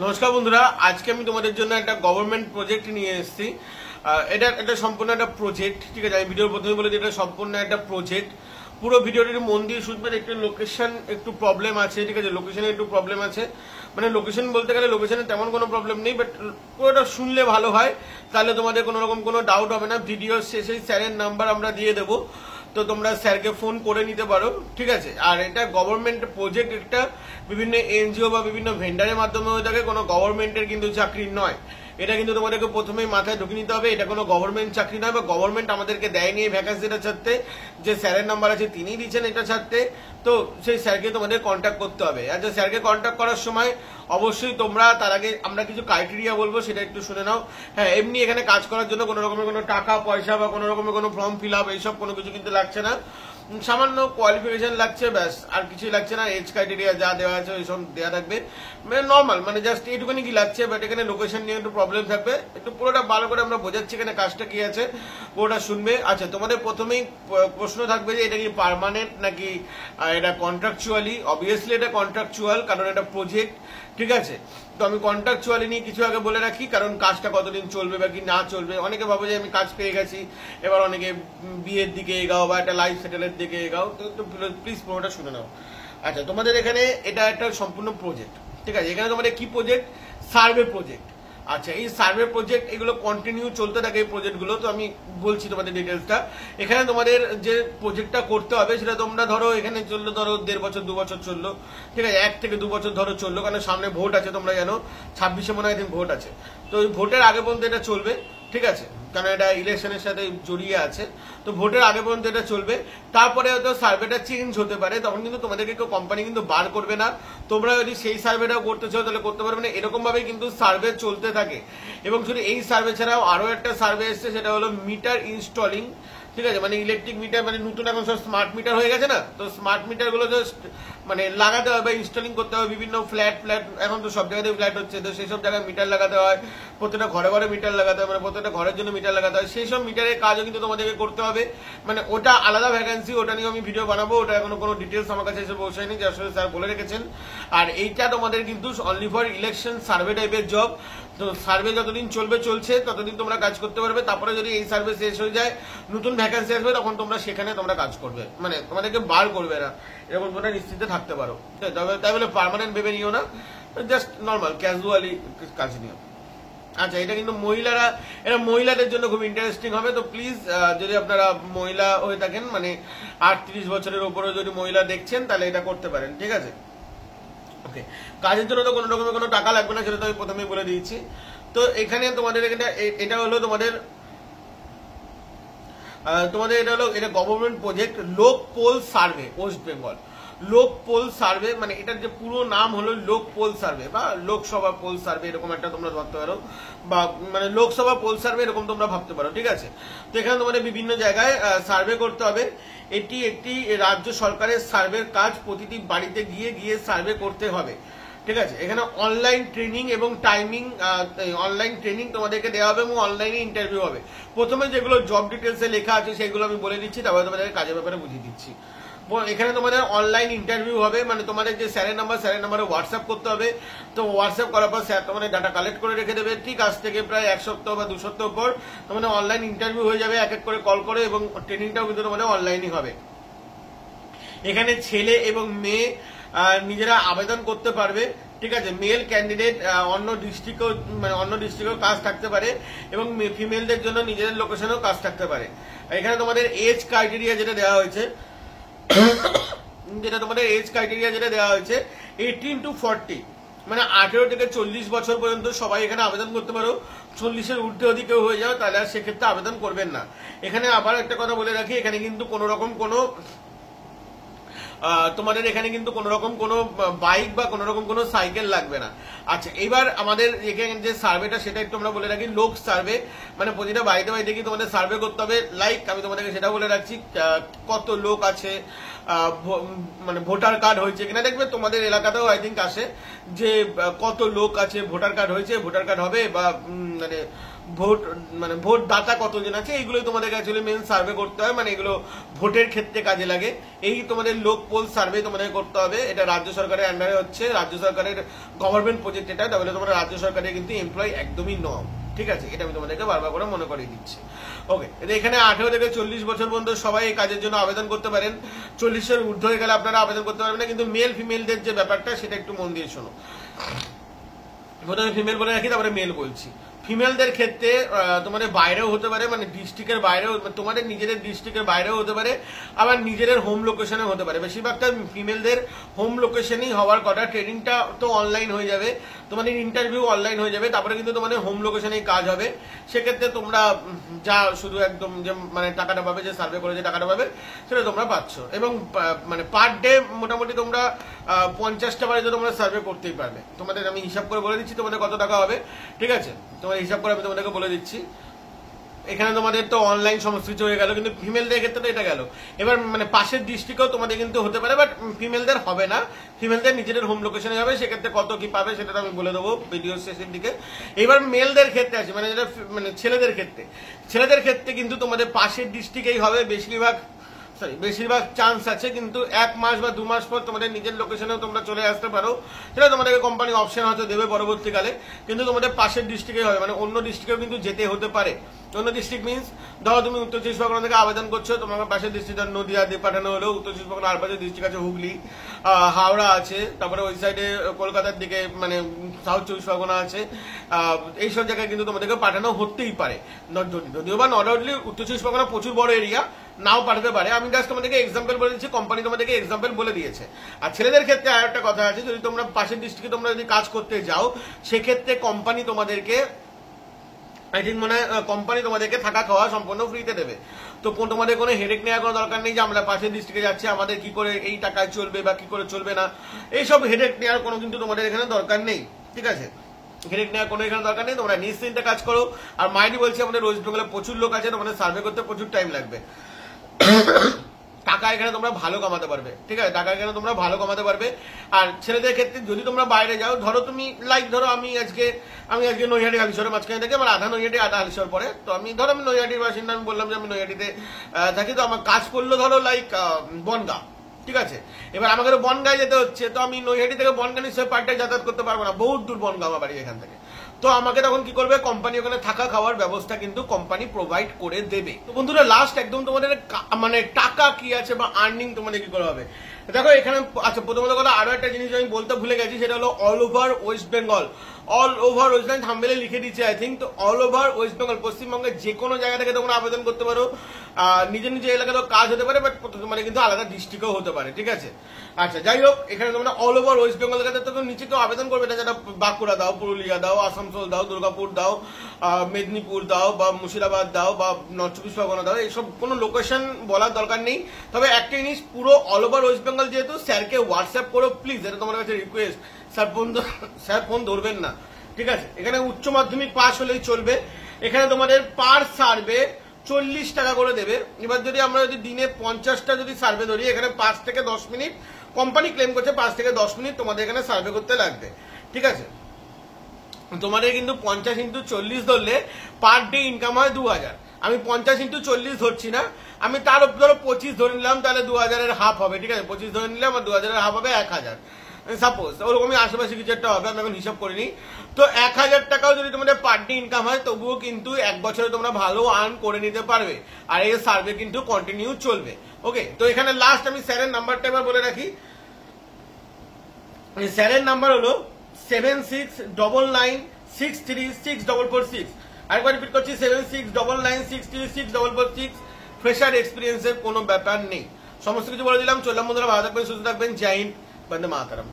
নমস্কার বন্ধুরা, আজকে আমি তোমাদের জন্য একটা গভর্নমেন্ট প্রজেক্ট নিয়ে এসেছি। এটা সম্পূর্ণ একটা প্রজেক্ট, ঠিক আছে। আমি ভিডিওর প্রথমে বলে দিই এটা সম্পূর্ণ একটা প্রজেক্ট। পুরো ভিডিওটির মন দিয়ে শুনবেন। একটু লোকেশন একটু প্রবলেম আছে, ঠিক আছে, লোকেশনে একটু প্রবলেম আছে। মানে লোকেশন বলতে গেলে লোকেশনে তেমন কোনো প্রবলেম নেই, বাট পুরোটা শুনলে ভালো হয়, তাহলে তোমাদের কোনো রকম কোনো ডাউট হবে না। ভিডিও শেষে স্যারের নাম্বার আমরা দিয়ে দেবো, তো তোমরা স্যারকে ফোন করে নিতে পারো, ঠিক আছে। আর এটা গভর্নমেন্ট প্রজেক্ট, একটা বিভিন্ন এনজিও বা বিভিন্ন ভেন্ডারের মাধ্যমে হয়ে থাকে, কোনো গভর্নমেন্টের কিন্তু চাকরি নয়। এটা কিন্তু তোমাদেরকে প্রথমেই মাথায় ঢুকিয়ে নিতে হবে, এটা কোনো গভর্নমেন্ট চাকরি নয়, বা গভর্নমেন্ট আমাদেরকে দেয়নি এই ভ্যাকান্সিটা ছাড়তে। যে স্যারের নাম্বার আছে তিনিই দিচ্ছেন এটা ছাড়তে, তো সেই স্যারকে তোমাদের কন্ট্যাক্ট করতে হবে। আর যে স্যারকে কন্ট্যাক্ট করার সময় অবশ্যই তোমরা, তার আগে আমরা কিছু ক্রাইটেরিয়া বলবো, সেটা একটু শুনে নাও। হ্যাঁ, এমনি এখানে কাজ করার জন্য কোনো রকমের কোনো টাকা পয়সা বা কোনো রকমের কোনো ফর্ম ফিল আপ এইসব কোনো কিছু কিন্তু লাগছে না। সামান্য কোয়ালিফিকেশন লাগছে, ব্যাস, আর কিছুই লাগছে না। এজ ক্রাইটেরিয়া যা দেওয়া আছে ওইসব দেওয়া থাকবে, মানে নর্মাল, মানে জাস্ট এইটুকুনি কি লাগছে। বাট এখানে লোকেশন নিয়ে একটু প্রবলেম থাকবে, একটু পুরোটা ভালো করে আমরা বোঝাচ্ছি এখানে কাজটা কি আছে, পুরোটা শুনবে। আচ্ছা, তোমাদের প্রথমেই প্রশ্ন থাকবে যে এটা কি পার্মানেন্ট নাকি এটা কন্ট্রাকচুয়ালি। অবভিয়াসলি এটা কন্ট্রাকচুয়াল, কারণ এটা প্রজেক্ট, ঠিক আছে। তো আমি কন্ট্রাকচুয়ালি নিয়ে কিছু আগে বলে রাখি, কারণ কাজটা কতদিন চলবে বা কি না চলবে। অনেকে ভাবো যে আমি কাজ পেয়ে গেছি, এবার অনেকে বিয়ের দিকে এগাও বা একটা লাইফ সেটেলের দিকে এগাও, তো প্লিজ পুরোটা শুনে নাও। আচ্ছা, তোমাদের এখানে এটা একটা সম্পূর্ণ প্রজেক্ট, ঠিক আছে। এখানে তোমাদের কি প্রজেক্ট? Survey project. আচ্ছা, এই সার্ভে প্রজেক্ট এগুলো কন্টিনিউ চলতে থাকে এই প্রজেক্টগুলো। তো আমি বলছি তোমাদের ডিটেলসটা। এখানে তোমাদের যে প্রজেক্টটা করতে হবে সেটা তোমরা ধরো এখানে চললো, ধরো 1.5 বছর 2 বছর চললো, ঠিক আছে, 1 থেকে 2 বছর ধরো চললো, কারণ সামনে ভোট আছে, তোমরা জানো 26-এ মনে হয় ভোট আছে। তো ওই ভোটের আগে পর্যন্ত এটা চলবে, ঠিক আছে, কারণ এটা ইলেকশনের সাথে জড়িয়ে আছে। তো ভোটের আগে পর্যন্ত এটা চলবে। তারপরে হয়তো সার্ভেটা চেঞ্জ হতে পারে, তখন কিন্তু তোমাদেরকে কেউ কোম্পানি কিন্তু বার করবে না। তোমরা যদি সেই সার্ভেটাও করতে চাও তাহলে করতে পারবে না। এরকম ভাবে কিন্তু সার্ভে চলতে থাকে। এবং শুধু এই সার্ভে ছাড়াও আরো একটা সার্ভে এসছে, সেটা হলো মিটার ইনস্টলিং, ঠিক আছে। মানে ইলেকট্রিক মিটার, মানে নতুন এখন সব স্মার্ট মিটার হয়ে গেছে না, তো স্মার্ট মিটার গুলো জাস্ট মানে লাগাতে হবে বা ইনস্টলিং করতে হবে। বিভিন্ন ফ্ল্যাট, এখন তো সব জায়গাতে ফ্ল্যাট হচ্ছে, তো সেই সব জায়গায় মিটার লাগাতে হয়। প্রত্যেকটা ঘরে ঘরে মিটার লাগাতে হয়, মানে প্রত্যেকটা ঘরের জন্য মিটার লাগাতে হয়। সেই সব মিটারের কাজও কিন্তু তোমাদেরকে করতে হবে। মানে ওটা আলাদা ভ্যাকান্সি, ওটা নিয়ে আমি ভিডিও বানাবো। ওটা এখনো কোনো ডিটেলস আমার কাছে এসে পৌঁছায়নি, যে আসলে স্যার বলে রেখেছেন। আর এইটা তোমাদের কিন্তু অনলি ফর ইলেকশন সার্ভে টাইপের জব। তো সার্ভে যতদিন চলবে চলছে, ততদিন তোমরা কাজ করতে পারবে। তারপরে যদি এই সার্ভে শেষ হয়ে যায়, নতুন ভ্যাকান্সি আসবে, তখন তোমরা সেখানে তোমরা কাজ করবে, মানে তোমাদেরকে বার করবে না, এরকম তোমরা নিশ্চিন্তে থাকতে পারো। তাই বলে পার্মানেন্ট ভেবে নিও না, জাস্ট নর্মাল ক্যাজুয়ালি কাজ নিও। আচ্ছা, এটা কিন্তু মহিলারা, এটা মহিলাদের জন্য খুব ইন্টারেস্টিং হবে। তো প্লিজ, যদি আপনারা মহিলা হয়ে থাকেন, মানে 38 বছরের উপরে যদি মহিলা দেখছেন, তাহলে এটা করতে পারেন, ঠিক আছে। ওকে, কাজের জন্য তো কোনো রকমের কোনো টাকা লাগবে না, সেটা তো আমি প্রথমেই বলে দিয়েছি। তো এখানে তোমাদের এটা হলো তোমাদের এটা হলো, এটা গভর্নমেন্ট প্রজেক্ট লোক পোল সার্ভে ওয়েস্ট বেঙ্গল। লোক পোল সার্ভে, মানে এটার যে পুরো নাম হলো লোক পোল সার্ভে বা লোকসভা পোল সার্ভে, এরকম একটা তোমরা ভাবতে পারো, বা মানে লোকসভা পোল সার্ভে এরকম তোমরা ভাবতে পারো, ঠিক আছে। তো এখানে তোমাদের বিভিন্ন জায়গায় সার্ভে করতে হবে। এটি একটি রাজ্য সরকারের সার্ভের কাজ, প্রতিটি বাড়িতে গিয়ে গিয়ে সার্ভে করতে হবে, ঠিক আছে। এখানে অনলাইন ট্রেনিং এবং টাইমিং, অনলাইন ট্রেনিং তোমাদেরকে দেওয়া হবে এবং অনলাইনে ইন্টারভিউ হবে। প্রথমে যেগুলো জব ডিটেলসে লেখা আছে সেগুলো আমি বলে দিচ্ছি, তারপরে তোমাদের কাজের ব্যাপারে বুঝিয়ে দিচ্ছি। এখানে তোমাদের অনলাইন ইন্টারভিউ হবে, মানে তোমাদের যে স্যারের নাম্বারে হোয়াটসঅ্যাপ করতে হবে। তো হোয়াটসঅ্যাপ করার পর স্যার তোমাদের ডাটা কালেক্ট করে রেখে দেবে, ঠিক আজ থেকে প্রায় 1 সপ্তাহ বা 2 সপ্তাহ পর তোমাদের অনলাইন ইন্টারভিউ হয়ে যাবে, এক এক করে কল করে, এবং ট্রেনিংটাও কিন্তু তোমাদের অনলাইনই হবে। এখানে ছেলে এবং মেয়ে নিজেরা আবেদন করতে পারবে, ঠিক আছে। মেল ক্যান্ডিডেট অন্য ডিস্ট্রিক্টেও কাজ থাকতে পারে, এবং ফিমেলদের জন্য নিজেদের লোকেশনেও কাজ থাকতে পারে। এখানে তোমাদের এজ ক্রাইটেরিয়া যেটা দেওয়া হয়েছে, 18 to 40, মানে 18 থেকে 40 বছর পর্যন্ত সবাই এখানে আবেদন করতে পারো। 40-এর ঊর্ধ্বে যদি কেউ হয়ে যাও, তাহলে আর সেক্ষেত্রে আবেদন করবেন না। এখানে আবার একটা কথা বলে রাখি, এখানে কিন্তু কোনো রকম কোনো তোমাদের এখানে কিন্তু কোন রকম কোনো বাইক বা কোন রকম কোনো সাইকেল লাগবে না। আচ্ছা, এবার আমাদের এখানে যে সার্ভেটা সেটা একটু আমরা বলে রাখি, লোক সার্ভে, মানে প্রতিটা বাড়িতে বাড়িতে গিয়ে তোমাদের সার্ভে করতে হবে। লাইক আমি তোমাদেরকে সেটা বলে রাখছি, কত লোক আছে, মানে ভোটার কার্ড হয়েছে কিনা। দেখবে তোমাদের এলাকাতেও আই থিঙ্ক আসে যে কত লোক আছে, ভোটার কার্ড হয়েছে, ভোটার কার্ড হবে, বা মানে ভোট মানে ভোট দাতা কতজন আছে এইগুলোই তোমাদেরকে অ্যাকচুয়ালি মেন সার্ভে করতে হয়, মানে এগুলো ভোটের ক্ষেত্রে কাজে লাগে। এই তোমাদের লোক পোল সার্ভে তোমাদের করতে হবে, এটা রাজ্য সরকারের আন্ডারে হচ্ছে, রাজ্য সরকারের গভর্নমেন্ট প্রজেক্ট এটা, তাহলে তোমরা রাজ্য সরকারের কিন্তু এমপ্লয় একদমই নও, ঠিক আছে, এটা আমি তোমাদেরকে বারবার করে মনে করিয়ে দিচ্ছি। ওকে, এখানে 18 থেকে 40 বছর পর্যন্ত সবাই এই কাজের জন্য আবেদন করতে পারেন। 40-এর ঊর্ধ্ব হয়ে গেলে আপনারা আবেদন করতে পারবেন না, কিন্তু মেল ফিমেলদের যে ব্যাপারটা সেটা একটু মন দিয়ে শোনো। প্রথমে ফিমেল বলে রাখি, তারপরে মেল বলছি। ফিমেলদের ক্ষেত্রে তোমাদের বাইরেও হতে পারে, মানে ডিস্ট্রিক্টের বাইরেও, তোমাদের নিজেদের ডিস্ট্রিক্টের বাইরেও হতে পারে, আবার নিজেদের হোম লোকেশনে হতে পারে। বেশিরভাগটা ফিমেলদের হোম লোকেশনেই হওয়ার কথা। ট্রেনিংটা তো অনলাইন হয়ে যাবে, তোমাদের ইন্টারভিউ অনলাইন হয়ে যাবে, তারপরে কিন্তু তোমাদের হোম লোকেশনেই কাজ হবে। সেক্ষেত্রে তোমরা যা শুধু একদম যে মানে টাকাটা পাবে, যে সার্ভে করে যে টাকাটা পাবে সেটা তোমরা পাচ্ছ, এবং মানে পার ডে মোটামুটি তোমরা 50টা বাড়িতে তোমরা সার্ভে করতেই পারবে। তোমাদের আমি হিসাব করে বলে দিচ্ছি তোমাদের কত টাকা হবে, ঠিক আছে, তোমাদের হিসাব করে আমি তোমাদেরকে বলে দিচ্ছি। এখানে তোমাদের তো অনলাইন সমস্ত কিছু হয়ে গেল, কিন্তু ফিমেলদের ক্ষেত্রে তো এটা গেল। এবার মানে পাশের ডিস্ট্রিক্টেও তোমাদের কিন্তু হতে পারে, বাট ফিমেলদের হবে না, ফিমেলদের নিজেদের হোম লোকেশনে যাবে। সেক্ষেত্রে কত কি পাবে সেটা আমি বলে দেবো ভিডিও শেষের দিকে। এবার মেলদের ক্ষেত্রে আছে, মানে যেটা মানে ছেলেদের ক্ষেত্রে কিন্তু তোমাদের পাশের ডিস্ট্রিক্টেই হবে বেশিরভাগ চান্স আছে, কিন্তু 1 মাস বা 2 মাস পর তোমাদের নিজের লোকেশনেও তোমরা চলে আসতে পারো, সেটা তোমাদেরকে কোম্পানি অপশন হয়তো দেবে পরবর্তীকালে, কিন্তু তোমাদের পাশের ডিস্ট্রিক্টে হবে, মানে অন্য ডিস্ট্রিক্টেও কিন্তু যেতে হতে পারে। অন্য ডিস্ট্রিক্ট মিনস ধরো তুমি উত্তর 24 পরগনা থেকে আবেদন করছো, তোমাকে পাশের ডিস্ট্রিক্ট নদিয়া দিয়ে পাঠানো হলো, উত্তর 24 পরগনা আর পাশের ডিস্ট্রিক্ট আছে হুগলি, হাওড়া আছে, তারপরে ওই সাইডে কলকাতার দিকে মানে সাউথ 24 পরগনা আছে, এইসব জায়গায় কিন্তু তোমাদেরকে পাঠানো হতেই পারে। যদিও বা নট অনলি উত্তর 24 পরগনা প্রচুর বড় এরিয়া, নাও পাঠাতে পারে। আমি জাস্ট তোমাদেরকে এক্সাম্পল বলে দিচ্ছি, কোম্পানি তোমাদেরকে এক্সাম্পল বলে দিয়েছে। আর ছেলেদের ক্ষেত্রে আর একটা কথা আছে, যদি তোমরা পাশের ডিস্ট্রিক্টে তোমরা যদি কাজ করতে যাও, সেক্ষেত্রে কোম্পানি তোমাদেরকে কোম্পানি তোমাদেরকে থাকা খাওয়া সম্পূর্ণ ফ্রিতে দেবে। তো তোমাদের কোনো হেডেক নেওয়ার কোনো দরকার নেই যে আমরা পাশের ডিস্ট্রিক্টে যাচ্ছি, আমাদের কি করে এই টাকায় চলবে বা কি করে চলবে না, এইসব হেডেক নেওয়ার কোনো কিন্তু তোমাদের এখানে দরকার নেই, ঠিক আছে, হেডেক নেওয়ার কোনো এখানে দরকার নেই। তোমরা নিশ্চিন্তে কাজ করো। আর মাইরি বলছি, আমাদের ওয়েস্ট বেঙ্গলে প্রচুর লোক আছে, তোমাদের সার্ভে করতে প্রচুর টাইম লাগবে। টাকা এখানে তোমরা ভালো কামাতে পারবে, ঠিক আছে, টাকা এখানে তোমরা ভালো কামাতে পারবে। আর ছেলেদের ক্ষেত্রে যদি তোমরা বাইরে যাও, ধরো তুমি ধরো আমি আজকে নৈহাটি হালিশহরের মাঝখানে থাকি, আমার আধা নৈহাটি আধা হালিশহর পরে, তো আমি ধরো আমি নৈহাটির বাসিন্দা, আমি বললাম যে আমি নৈহাটিতে থাকি, তো আমার কাজ করলো ধরো বনগাঁ, ঠিক আছে। এবার আমাকে তো বনগাঁয় যেতে হচ্ছে, তো আমি নৈহাটি থেকে বনগাঁ নিশ্চয়ই পার্টটাই যাতায়াত করতে পারবো না, বহুত দূর বনগাঁ আমার বাড়ি এখান থেকে। তো আমাকে তখন কি করবে, কোম্পানি ওখানে থাকা খাওয়ার ব্যবস্থা কিন্তু কোম্পানি প্রোভাইড করে দেবে। তো বন্ধুরা লাস্ট একদম তোমাদের মানে টাকা কি আছে বা আর্নিং তোমাদের কি করে হবে, দেখো এখানে আচ্ছা প্রথমত কথা আরো একটা জিনিস আমি বলতে ভুলে গেছি, সেটা হলো all over West Bengal. All over West Bengal থাম্বনেলে লিখে দিচ্ছে আই থিঙ্ক। তো অল ওভার ওয়েস্ট বেঙ্গল, পশ্চিমবঙ্গের যে কোনো জায়গা থেকে তোমরা আবেদন করতে পারো। নিজের নিজের এলাকাতেও কাজ হতে পারে, বাট মানে কিন্তু আলাদা ডিস্ট্রিক্টও হতে পারে, ঠিক আছে। আচ্ছা যাই হোক, এখানে তোমরা অল ওভার ওয়েস্ট বেঙ্গল তো নিচে কেউ আবেদন করবে না, যেটা বাঁকুড়া দাও, পুরুলিয়া দাও, আসানসোল দাও, দুর্গাপুর দাও, মেদিনীপুর দাও, বা মুর্শিদাবাদ দাও, বা নর্থ চব্বিশ পরগনা দাও, এইসব কোনো লোকেশন বলার দরকার নেই। তবে একটা জিনিস, পুরো অল ওভার ওয়েস্ট বেঙ্গল যেহেতু, স্যারকে হোয়াটসঅ্যাপ করো প্লিজ, এটা তোমার কাছে রিকোয়েস্ট। স্যার ফোন ধরবেন না, ঠিক আছে। এখানে উচ্চ মাধ্যমিক পাস হলেই চলবে। এখানে তোমাদের পার সার্ভে 40 টাকা করে দেবে। এবার যদি দিনে 50টা যদি সার্ভে ধরি, এখানে 5 থেকে 10 মিনিট কোম্পানি ক্লেম করছে, 5 থেকে 10 মিনিট তোমাদের এখানে সার্ভে করতে লাগবে, ঠিক আছে। তোমাদের কিন্তু 50 × 40 ধরলে পার ডে ইনকাম হয় 2000। আমি 50 × 40 ধরছি না, আমি তার ধরো 25 ধরে নিলাম, তাহলে 2000-এর হাফ হবে, ঠিক আছে। 25 ধরে নিলাম, আর 2000-এর হাফ হবে 1000, সাপোজ ওরকমই আশেপাশে কিছু একটা হবে, আমি এখন হিসাব করিনি। তো 1000 টাকাও যদি তোমাদের পার ডে ইনকাম হয়, তবুও কিন্তু 1 বছরে তোমরা ভালো আর্ন করে নিতে পারবে। আর এই সার্ভে কিন্তু কন্টিনিউ চলবে। ওকে, তো এখানে লাস্ট আমি স্যারের নাম্বারটা এবার বলে রাখি। স্যারের নাম্বার হলো 7699636446। আরেকবার রিপিট করছি, 7699636446। ফ্রেশার এক্সপিরিয়েন্সের কোনো ব্যাপার নেই। সমস্ত কিছু বলে দিলাম, চললাম বন্ধুরা, ভালো থাকবেন, সুস্থ থাকবেন, জয় হিন্দ, বন্দে মাতরম।